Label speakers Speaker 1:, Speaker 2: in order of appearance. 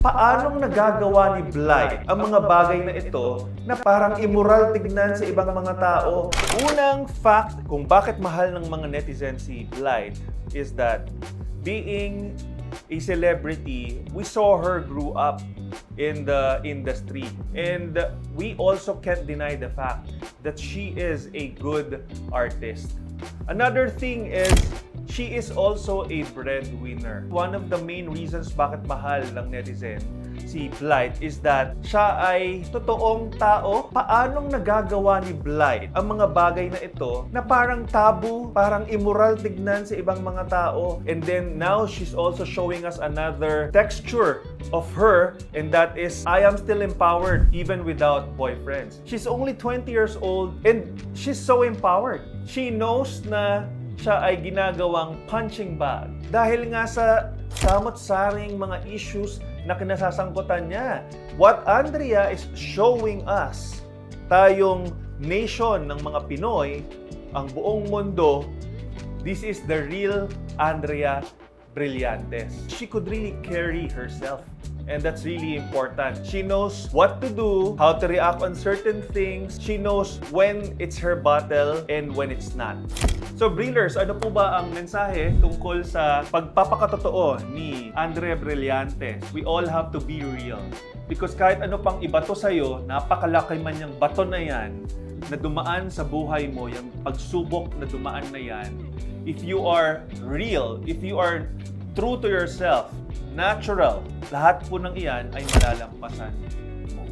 Speaker 1: Paanong nagagawa ni Blythe ang mga bagay na ito na parang immoral tignan sa ibang mga tao? Unang fact kung bakit mahal ng mga netizen si Blythe is that being a celebrity, we saw her grew up in the industry. And we also can't deny the fact that she is a good artist. Another thing is, she is also a breadwinner. One of the main reasons bakit mahal ng netizen si Blythe is that siya ay totoong tao. Paanong nagagawa ni Blythe ang mga bagay na ito na parang tabu, parang immoral tignan sa ibang mga tao? And then now she's also showing us another texture of her, and that is, I am still empowered even without boyfriends. She's only 20 years old and she's so empowered. She knows na siya ay ginagawang punching bag dahil nga sa samot-saring mga issues na kinasasangkutan niya. What Andrea is showing us, tayong nation ng mga Pinoy, ang buong mundo, this is the real Andrea Brillantes. She could really carry herself. And that's really important. She knows what to do, how to react on certain things. She knows when it's her battle and when it's not. So, Brillers, ano po ba ang mensahe tungkol sa pagpapakatotoo ni Andrea Brillantes? We all have to be real. Because kahit ano pang ibato sa'yo, napakalaki man yung bato na yan na dumaan sa buhay mo, yung pagsubok na dumaan na yan, if you are real, if you are true to yourself, natural, lahat po ng iyan ay malalampasan mo.